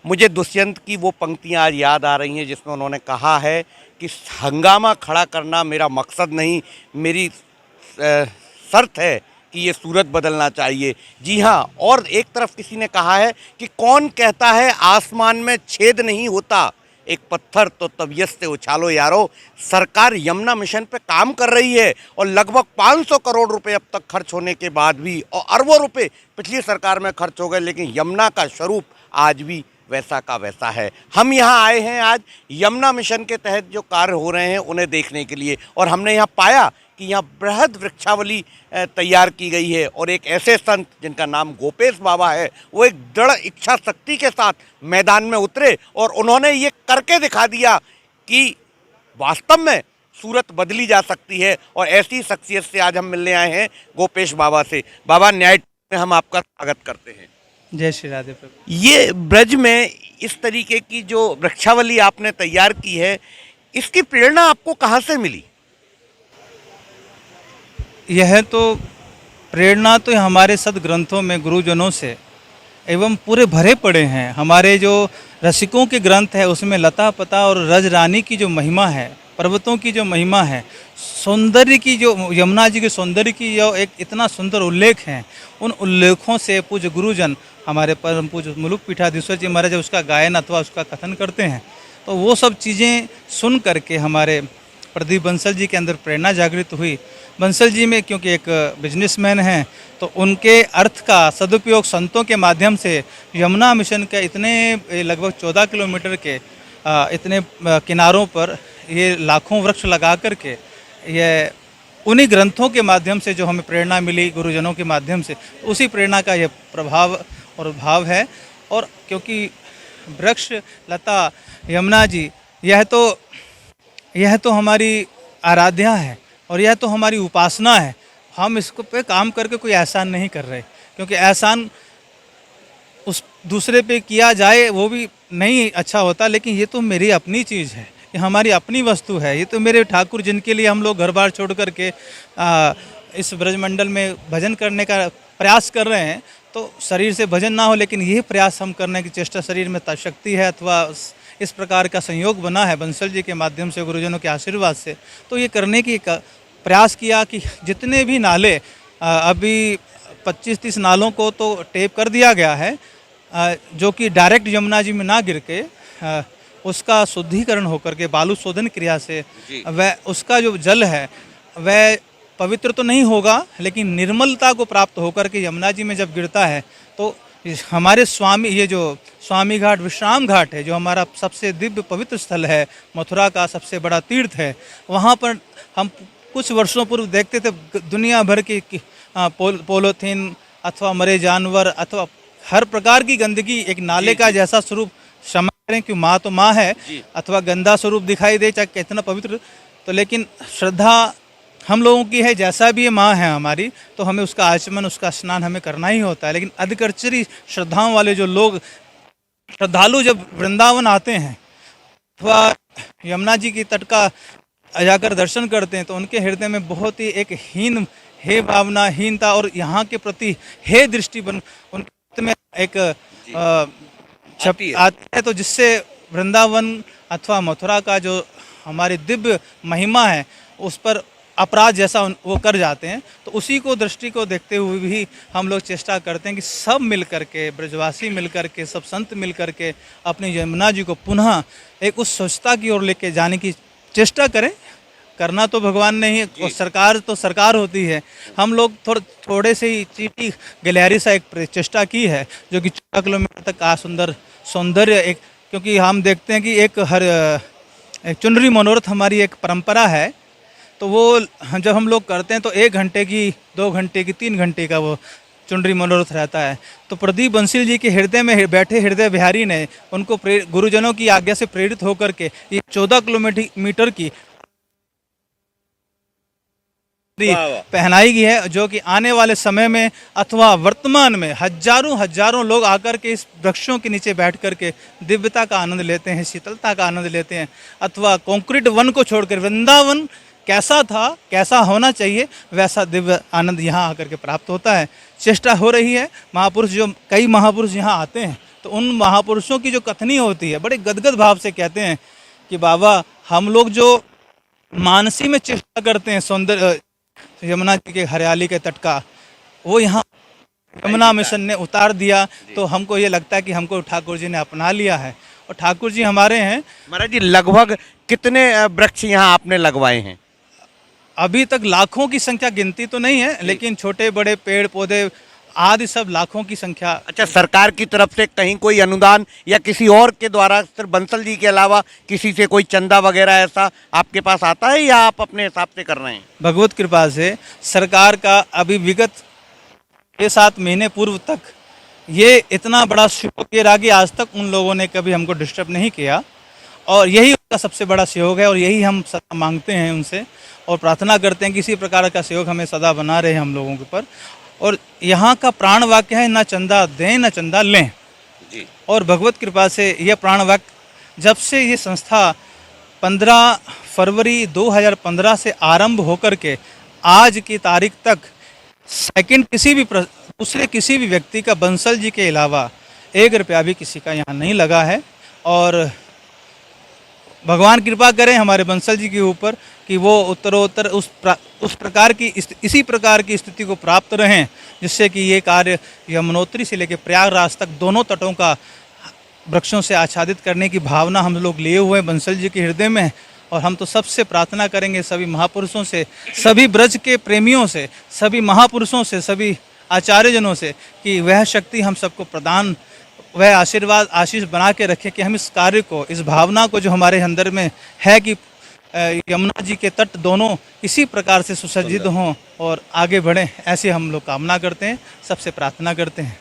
मुझे दुष्यंत की वो पंक्तियाँ आज याद आ रही हैं जिसमें उन्होंने कहा है कि हंगामा खड़ा करना मेरा मकसद नहीं, मेरी शर्त है कि ये सूरत बदलना चाहिए। जी हाँ, और एक तरफ किसी ने कहा है कि कौन कहता है आसमान में छेद नहीं होता, एक पत्थर तो तबीयत से उछालो यारो। सरकार यमुना मिशन पे काम कर रही है और लगभग 500 करोड़ रुपए अब तक खर्च होने के बाद भी, और अरबों रुपए पिछली सरकार में खर्च हो गए, लेकिन यमुना का स्वरूप आज भी वैसा का वैसा है। हम यहाँ आए हैं आज यमुना मिशन के तहत जो कार्य हो रहे हैं उन्हें देखने के लिए, और हमने यहाँ पाया कि यहाँ बृहद वृक्षावली तैयार की गई है, और एक ऐसे संत जिनका नाम गोपेश बाबा है, वो एक दृढ़ इच्छा शक्ति के साथ मैदान में उतरे और उन्होंने ये करके दिखा दिया कि वास्तव में सूरत बदली जा सकती है। और ऐसी शख्सियत से आज हम मिलने आए हैं, गोपेश बाबा से। बाबा, न्याय में हम आपका स्वागत करते हैं। जय श्री राधे प्रभु। ये ब्रज में इस तरीके की जो वृक्षावली आपने तैयार की है, इसकी प्रेरणा आपको कहाँ से मिली? यह तो प्रेरणा तो हमारे सदग्रंथों में गुरुजनों से एवं पूरे भरे पड़े हैं। हमारे जो रसिकों के ग्रंथ है उसमें लता पता और रज रानी की जो महिमा है, पर्वतों की जो महिमा है, सौंदर्य की जो यमुना जी के सौंदर्य की जो एक इतना सुंदर उल्लेख है, उन उल्लेखों से पूज्य गुरुजन हमारे परम पूज्य मुलुक पीठाधीश्वर जी महाराज उसका गायन अथवा उसका कथन करते हैं। तो वो सब चीज़ें सुन करके हमारे प्रदीप बंसल जी के अंदर प्रेरणा जागृत हुई। बंसल जी में क्योंकि एक बिजनेसमैन हैं, तो उनके अर्थ का सदुपयोग संतों के माध्यम से यमुना मिशन के इतने लगभग 14 किलोमीटर के इतने किनारों पर ये लाखों वृक्ष लगा करके, ये उन्हीं ग्रंथों के माध्यम से जो हमें प्रेरणा मिली गुरुजनों के माध्यम से, उसी प्रेरणा का ये प्रभाव और भाव है। और क्योंकि वृक्ष लता यमुना जी यह तो हमारी आराध्या है और यह तो हमारी उपासना है। हम इसको पे काम करके कोई एहसान नहीं कर रहे, क्योंकि एहसान उस दूसरे पे किया जाए वो भी नहीं अच्छा होता, लेकिन ये तो मेरी अपनी चीज़ है, ये हमारी अपनी वस्तु है। ये तो मेरे ठाकुर जिनके लिए हम लोग घर बार छोड़ करके इस ब्रजमंडल में भजन करने का प्रयास कर रहे हैं, तो शरीर से भजन ना हो, लेकिन यही प्रयास हम करने की चेष्टा, शरीर में शक्ति है अथवा इस प्रकार का संयोग बना है बंसल जी के माध्यम से, गुरुजनों के आशीर्वाद से, तो ये करने की प्रयास किया कि जितने भी नाले अभी 25-30 नालों को तो टेप कर दिया गया है, जो कि डायरेक्ट यमुना जी में ना गिर के उसका शुद्धिकरण होकर के बालू शोधन क्रिया से वह उसका जो जल है वह पवित्र तो नहीं होगा, लेकिन निर्मलता को प्राप्त होकर के यमुना जी में जब गिरता है तो हमारे स्वामी, ये जो स्वामी घाट विश्राम घाट है, जो हमारा सबसे दिव्य पवित्र स्थल है, मथुरा का सबसे बड़ा तीर्थ है, वहाँ पर हम कुछ वर्षों पूर्व देखते थे दुनिया भर की पोलोथीन अथवा मरे जानवर अथवा हर प्रकार की गंदगी एक नाले का जैसा स्वरूप, क्षमा करें कि माँ तो माँ है, अथवा गंदा स्वरूप दिखाई दे चाहे कितना पवित्र, तो लेकिन श्रद्धा हम लोगों की है, जैसा भी ये माँ है हमारी, तो हमें उसका आचमन, उसका स्नान हमें करना ही होता है। लेकिन अधिकचरी श्रद्धाओं वाले जो लोग, श्रद्धालु जब वृंदावन आते हैं अथवा यमुना जी की तट का जाकर दर्शन करते हैं, तो उनके हृदय में बहुत ही एक हे भावना, हीनता और यहाँ के प्रति हे दृष्टि बन उनके में एक आती है, तो जिससे वृंदावन अथवा मथुरा का जो हमारी दिव्य महिमा है उस पर अपराध जैसा वो कर जाते हैं। तो उसी को दृष्टि को देखते हुए भी हम लोग चेष्टा करते हैं कि सब मिल करके, ब्रजवासी मिल करके, सब संत मिल करके अपनी यमुना जी को पुनः एक उस स्वच्छता की ओर लेके जाने की चेष्टा करें। करना तो भगवान ने ही, और सरकार तो सरकार होती है। हम लोग थोड़े से ही चीटी गलियारी सा एक चेष्टा की है, जो कि 14 किलोमीटर तक का सौंदर्य एक, क्योंकि हम देखते हैं कि एक चुनरी मनोरथ हमारी एक परंपरा है, तो वो जब हम लोग करते हैं तो 1 घंटे की, 2 घंटे की, 3 घंटे का वो चुनरी मनोरथ रहता है। तो प्रदीप बंसल जी के हृदय में बैठे हृदय बिहारी ने उनको गुरुजनों की आज्ञा से प्रेरित होकर के ये 14 किलोमीटर की पहनाई गई है, जो कि आने वाले समय में अथवा वर्तमान में हजारों लोग आकर के इस वृक्षों के नीचे बैठ करके दिव्यता का आनंद लेते हैं, शीतलता का आनंद लेते हैं, अथवा कंक्रीट वन को छोड़कर वृंदावन कैसा था, कैसा होना चाहिए, वैसा दिव्य आनंद यहाँ आकर के प्राप्त होता है। चेष्टा हो रही है, महापुरुष जो कई महापुरुष यहाँ आते हैं तो उन महापुरुषों की जो कथनी होती है बड़े गदगद भाव से कहते हैं कि बाबा हम लोग जो मानसी में चेष्टा करते हैं सौंदर्य यमुना जी के हरियाली के तट का, वो यहाँ यमुना मिशन ने उतार दिया। तो हमको ये लगता है कि हमको ठाकुर जी ने अपना लिया है और ठाकुर जी हमारे हैं। महाराज जी, लगभग कितने वृक्ष यहाँ आपने लगवाए हैं? अभी तक लाखों की संख्या, गिनती तो नहीं है, लेकिन छोटे बड़े पेड़ पौधे आदि सब लाखों की संख्या। अच्छा, सरकार की तरफ से कहीं कोई अनुदान या किसी और के द्वारा, सिर्फ बंसल जी के अलावा किसी से कोई चंदा वगैरह ऐसा आपके पास आता है या आप अपने हिसाब से कर रहे हैं? भगवत कृपा से सरकार का अभी विगत 6-7 महीने पूर्व तक ये इतना बड़ा सहयोग के आगे आज तक उन लोगों ने कभी हमको डिस्टर्ब नहीं किया, और यही उनका सबसे बड़ा सहयोग है और यही हम सदा मांगते हैं उनसे और प्रार्थना करते हैं कि इसी प्रकार का सहयोग हमें सदा बना रहे हम लोगों के ऊपर। और यहाँ का प्राण वाक्य है, ना चंदा दें ना चंदा लें जी। और भगवत कृपा से यह प्राण वाक्य जब से ये संस्था 15 फरवरी 2015 से आरंभ होकर के आज की तारीख तक सेकंड दूसरे किसी भी व्यक्ति का बंसल जी के अलावा 1 रुपया भी किसी का यहाँ नहीं लगा है। और भगवान कृपा करें हमारे बंसल जी के ऊपर कि वो उत्तरोत्तर उस प्रकार की इसी प्रकार की स्थिति को प्राप्त रहें, जिससे कि ये कार्य यमुनोत्री से लेकर प्रयागराज तक दोनों तटों का वृक्षों से आच्छादित करने की भावना हम लोग लिए हुए हैं बंसल जी के हृदय में। और हम तो सबसे प्रार्थना करेंगे, सभी महापुरुषों से, सभी ब्रज के प्रेमियों से, सभी महापुरुषों से, सभी आचार्यजनों से कि वह शक्ति हम सबको प्रदान, वह आशीर्वाद आशीष बना के रखे कि हम इस कार्य को, इस भावना को जो हमारे अंदर में है कि यमुना जी के तट दोनों इसी प्रकार से सुसज्जित हों और आगे बढ़ें, ऐसे हम लोग कामना करते हैं, सबसे प्रार्थना करते हैं।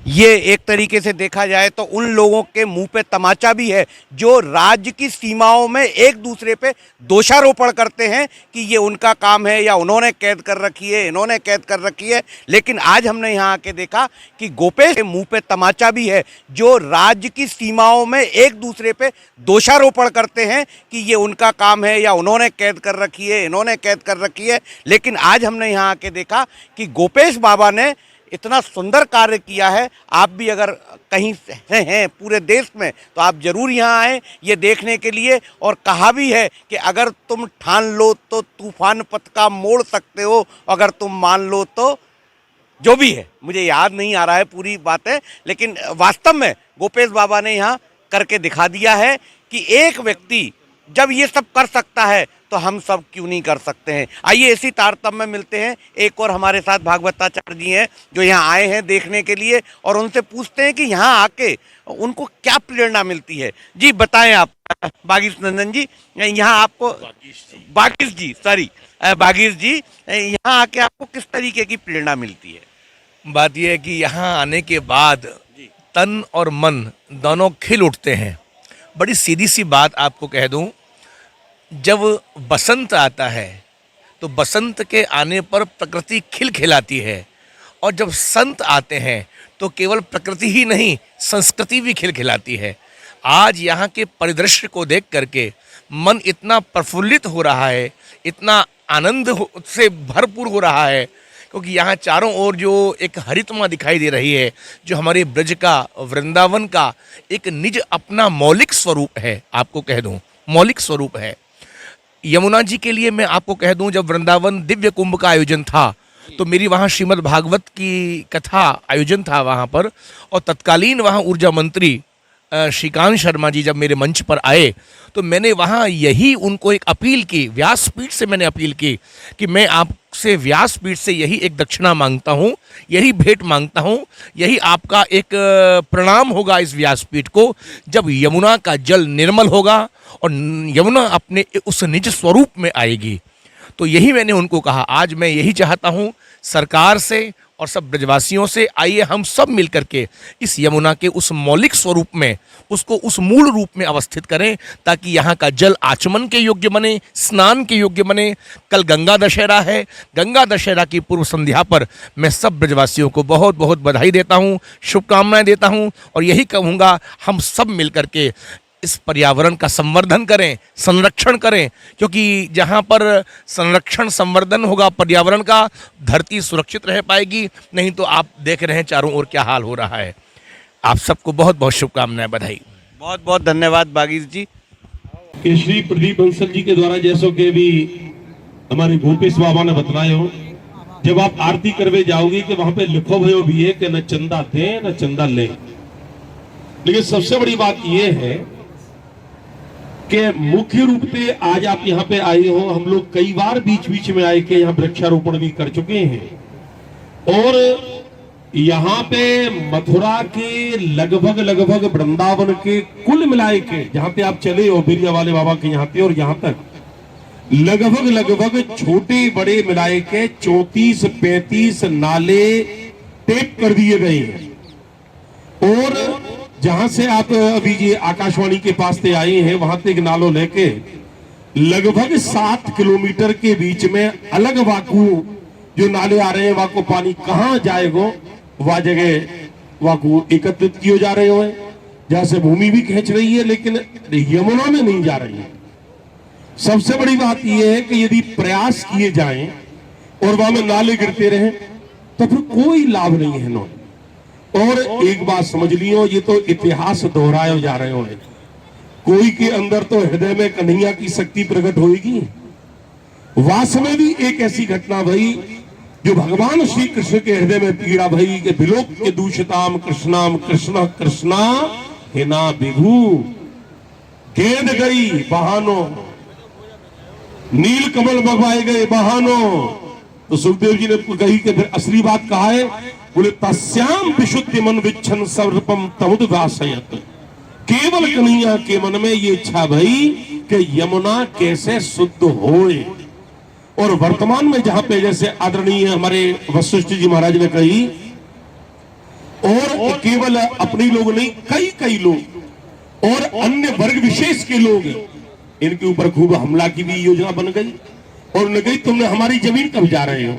ये एक तरीके से देखा जाए तो उन लोगों के मुंह पे तमाचा भी है जो राज्य की सीमाओं में एक दूसरे पे दोषारोपण करते हैं कि ये उनका काम है या उन्होंने कैद कर रखी है, इन्होंने कैद कर रखी है। लेकिन आज हमने यहाँ आके देखा कि गोपेश के मुंह पे तमाचा भी है जो राज्य की सीमाओं में एक दूसरे पे दोषारोपण करते हैं कि ये उनका काम है या उन्होंने कैद कर रखी है, इन्होंने कैद कर रखी है। लेकिन आज हमने यहाँ आके देखा कि गोपेश बाबा ने इतना सुंदर कार्य किया है। आप भी अगर कहीं से हैं पूरे देश में तो आप ज़रूर यहाँ आएँ ये देखने के लिए। और कहा भी है कि अगर तुम ठान लो तो तूफान पथ का मोड़ सकते हो, अगर तुम मान लो तो जो भी है, मुझे याद नहीं आ रहा है पूरी बातें, लेकिन वास्तव में गोपेश बाबा ने यहाँ करके दिखा दिया है कि एक व्यक्ति जब ये सब कर सकता है तो हम सब क्यों नहीं कर सकते हैं। आइए इसी तारतम्य में मिलते हैं, एक और हमारे साथ भागवताचार्य जी हैं जो यहाँ आए हैं देखने के लिए, और उनसे पूछते हैं कि यहाँ आके उनको क्या प्रेरणा मिलती है। जी बताएं आप बागीश नंदन जी, यहाँ आपको बागीश जी यहाँ आके आपको किस तरीके की प्रेरणा मिलती है? बात यह है कि यहाँ आने के बाद तन और मन दोनों खिल उठते हैं। बड़ी सीधी सी बात आपको कह दूं, जब बसंत आता है तो बसंत के आने पर प्रकृति खिलखिलाती है, और जब संत आते हैं तो केवल प्रकृति ही नहीं संस्कृति भी खिलखिलाती है। आज यहाँ के परिदृश्य को देख करके मन इतना प्रफुल्लित हो रहा है, इतना आनंद से भरपूर हो रहा है, क्योंकि यहाँ चारों ओर जो एक हरितमा दिखाई दे रही है, जो हमारे ब्रज का, वृंदावन का एक निज अपना मौलिक स्वरूप है। आपको कह दूं मौलिक स्वरूप है। यमुना जी के लिए मैं आपको कह दूं, जब वृंदावन दिव्य कुंभ का आयोजन था तो मेरी वहाँ श्रीमद् भागवत की कथा आयोजन था वहाँ पर, और तत्कालीन वहाँ ऊर्जा मंत्री श्रीकांत शर्मा जी जब मेरे मंच पर आए तो मैंने वहाँ यही उनको एक अपील की, व्यासपीठ से मैंने अपील की कि मैं आपसे व्यासपीठ से यही एक दक्षिणा मांगता हूँ, यही भेंट मांगता हूँ, यही आपका एक प्रणाम होगा इस व्यासपीठ को, जब यमुना का जल निर्मल होगा और यमुना अपने उस निज स्वरूप में आएगी। तो यही मैंने उनको कहा। आज मैं यही चाहता हूँ सरकार से और सब ब्रजवासियों से, आइए हम सब मिलकर के इस यमुना के उस मौलिक स्वरूप में, उसको उस मूल रूप में अवस्थित करें, ताकि यहाँ का जल आचमन के योग्य बने, स्नान के योग्य बने। कल गंगा दशहरा है, गंगा दशहरा की पूर्व संध्या पर मैं सब ब्रजवासियों को बहुत बहुत बधाई देता हूँ, शुभकामनाएं देता हूँ, और यही कहूँगा हम सब मिलकर के इस पर्यावरण का संवर्धन करें, संरक्षण करें, क्योंकि जहाँ पर संरक्षण संवर्धन होगा पर्यावरण का, धरती सुरक्षित रह पाएगी। नहीं तो आप देख रहे हैं चारों ओर क्या हाल हो रहा है। आप सबको बहुत बहुत शुभकामनाएं, बधाई। बहुत बहुत धन्यवाद बागीर जी। कि श्री प्रदीप बंसल जी के द्वारा जैसो के भी हमारे भूपेश बाबा ने बतलायो, जब आप आरती करवे जाओगे कि वहां पे लिखो भयो भी है कि न चंदा दे न चंदा ले, लेकिन सबसे बड़ी बात यह है कि मुख्य रूप से आज आप यहाँ पे आए हो। हम लोग कई बार बीच बीच में आए के यहाँ वृक्षारोपण भी कर चुके हैं और यहाँ पे मथुरा के लगभग वृंदावन के कुल मिलाए के जहां पे आप चले हो बिरिया वाले बाबा के यहाँ पे और यहाँ तक लगभग छोटे बड़े मिलाए के 34-35 नाले टेप कर दिए गए हैं। और जहां से आप अभी ये आकाशवाणी के पास से आए हैं वहां से एक नालों लेके लगभग 7 किलोमीटर के बीच में अलग वाकू जो नाले आ रहे हैं, वाको पानी कहां जाएगा वह जगह वाकू एकत्रित किए जा रहे हो, जहां से भूमि भी खींच रही है लेकिन यमुना में नहीं जा रही है। सबसे बड़ी बात यह है कि यदि प्रयास किए जाएं और वहां में नाले गिरते रहे तो फिर कोई लाभ नहीं है ना। और एक बात समझ लियो, ये तो इतिहास दोहराए जा रहे हो, कोई के अंदर तो हृदय में कन्हैया की शक्ति प्रकट होगी। वास में भी एक ऐसी घटना भई जो भगवान श्री कृष्ण के हृदय में पीड़ा भई के विलोक के दूषिताम कृष्णाम कृष्ण कृष्णा हिना बिभू, गेंद गई बहानो, नील कमल मंगवाए गए बहानो। तो सुखदेव जी ने कही कि फिर असली बात कहा है, बोले तस्याम विशुद्धि मन विच्छन सर्वपम तमुद्भासयत, केवल कन्हैया के मन में ये इच्छा भई कि यमुना कैसे शुद्ध होए। और वर्तमान में जहां पे जैसे आदरणीय हमारे वशिष्ठ जी महाराज ने कही, और केवल अपने लोग नहीं कई लोग और अन्य वर्ग विशेष के लोग इनके ऊपर खूब हमला की भी योजना बन गई और उन्होंने कही तुमने हमारी जमीन कब जा रहे हो,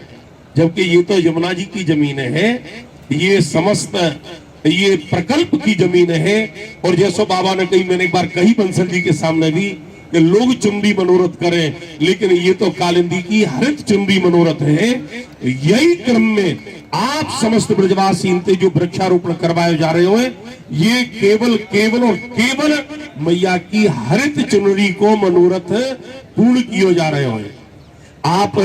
जबकि ये तो यमुना जी की जमीन है, ये समस्त ये प्रकल्प की जमीन है। और जैसो बाबा ने कही, मैंने एक बार कही बंसल जी के सामने भी कि लोग चुंबी मनोरथ करें, लेकिन ये तो कालिंदी की हरित चुंबी मनोरथ है। यही क्रम में आप समस्त ब्रजवासी इनते जो वृक्षारोपण करवाए जा रहे हो, ये केवल और केवल मैया की हरित चुनरी को मनोरथ पूर्ण किए जा रहे हो। आप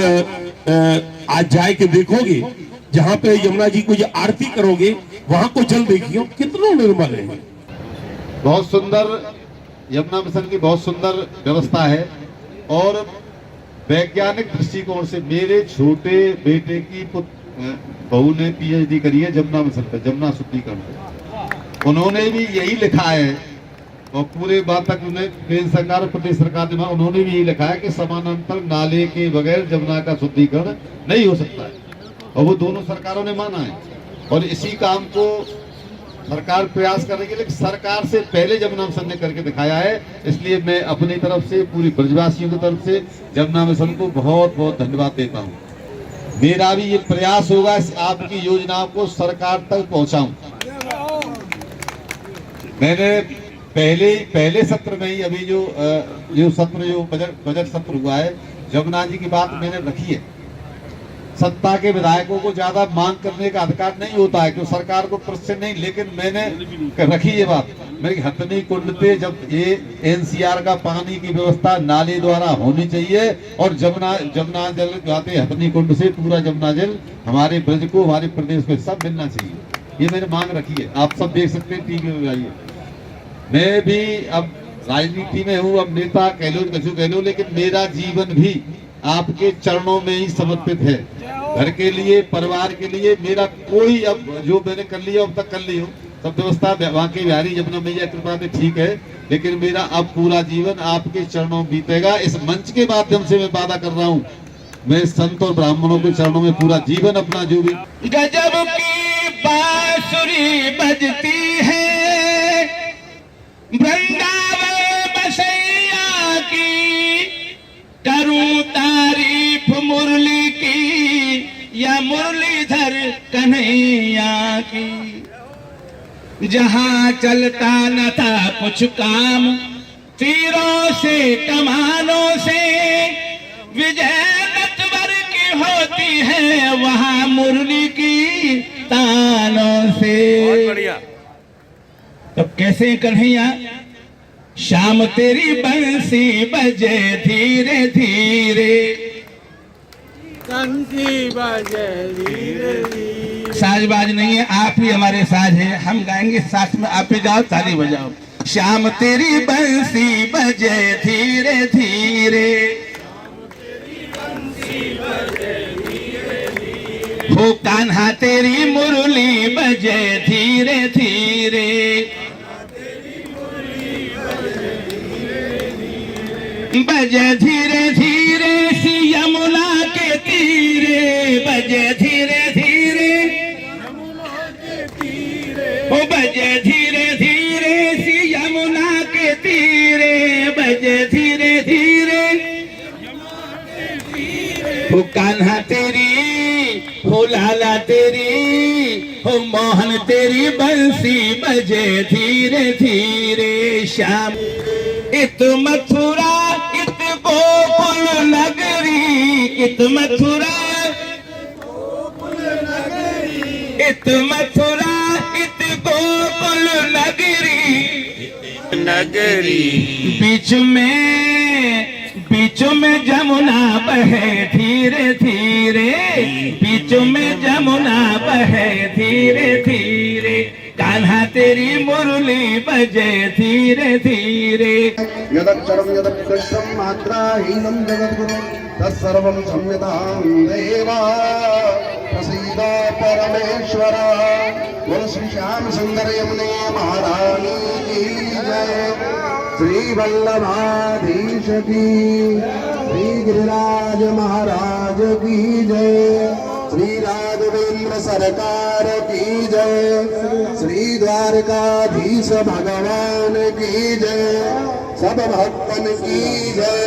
आज जाए के देखोगे जहां पे यमुना जी को जो आरती करोगे वहां को जल देखियो कितना निर्मल है। बहुत सुंदर यमुना मिशन की बहुत सुंदर व्यवस्था है और वैज्ञानिक दृष्टिकोण से मेरे छोटे बेटे की बहू ने पीएचडी करी है यमुना मिशन पे, यमुना शुद्धिकरण पे। उन्होंने भी यही लिखा है और पूरे बात तक उन्हें केंद्र सरकार और प्रदेश सरकार ने उन्होंने भी यही लिखा है कि समानांतर नाले के बगैर यमुना का शुद्धिकरण नहीं हो सकता है और वो दोनों सरकारों ने माना है। और इसी काम को सरकार प्रयास कर रही है, लेकिन सरकार से पहले यमुना मिशन ने करके दिखाया है। इसलिए मैं अपनी तरफ से पूरी ब्रजवासियों की तरफ से यमुना मिशन को बहुत बहुत धन्यवाद देता हूँ। मेरा भी ये प्रयास होगा इस आपकी योजनाओं को सरकार तक पहुँचाऊं। मैंने पहले सत्र में ही अभी जो बजट सत्र हुआ है, यमुना जी की बात मैंने रखी है। सत्ता के विधायकों को ज्यादा मांग करने का अधिकार नहीं होता है, क्योंकि सरकार को प्रश्न नहीं, लेकिन मैंने रखी ये बात। मेरी हथनी कुंड पे जब ये एनसीआर का पानी की व्यवस्था नाले द्वारा होनी चाहिए और जमुना जल जाते हथनी कुंड से पूरा जमुना जल हमारे ब्रज को, हमारे प्रदेश को सब मिलना चाहिए, ये मैंने मांग रखी है। आप सब देख सकते हैं टीवी में आइए। मैं भी अब राजनीति में हूँ, अब नेता कह लो कछु कह लो, लेकिन मेरा जीवन भी आपके चरणों में ही समर्पित है। घर के लिए, परिवार के लिए मेरा कोई, अब जो मैंने कर लिया अब तक कर ली हूँ, सब व्यवस्था वहाँ के बिहारी यमुना मैया कृपा से ठीक है, लेकिन मेरा अब पूरा जीवन आपके चरणों में बीतेगा। इस मंच के माध्यम से मैं वादा कर रहा हूँ, मैं संत और ब्राह्मणों के चरणों में पूरा जीवन अपना जो भी। गजब की बांसुरी बजती है वृंदावन बसैया की, करूं तारीफ मुरली की या मुरलीधर कन्हैया की। जहां चलता न था कुछ काम, तीरों से कमानों से विजय नटवर की होती है, वहां मुरली की तानों से। कैसे कन्हैया? शाम तेरी बंसी बजे धीरे धीरे, साजबाज नहीं है, आप ही हमारे साज है, हम गाएंगे साथ में, आप ही गाओ, ताली बजाओ। शाम तेरी बंसी बजे धीरे धीरे, हो कान्हा तेरी मुरली बजे धीरे धीरे, बजे धीरे धीरे सी यमुना के तीरे, बजे धीरे धीरे, ओ बजे धीरे धीरे सी यमुना के तीरे, बजे धीरे धीरे, हो कान्हा तेरी, हो लाला तेरी, हो मोहन तेरी बंसी बजे धीरे धीरे। श्याम इत मथुरा इत गोकुल नगरी, इत मथुरा इत मथुरा इत गोकुल नगरी, बीच में जमुना बहे धीरे धीरे, बीच में जमुना बहे धीरे धीरे, कान्हा तेरी मुरली बजे धीरे धीरे। यदक्षरं यदक्षरं मात्राहीनं जगद्गुरु तत्सर्वं संविदां देवा, प्रसीद परमेश्वर। बोल श्री श्याम सुंदर यमुने महारानी की जय, श्री वल्लभाधीश की, श्री गिरिराज महाराज की जय, श्री राघवेंद्र सरकार की जय, श्री द्वारकाधीश भगवान की जय, सब भक्तन की जय।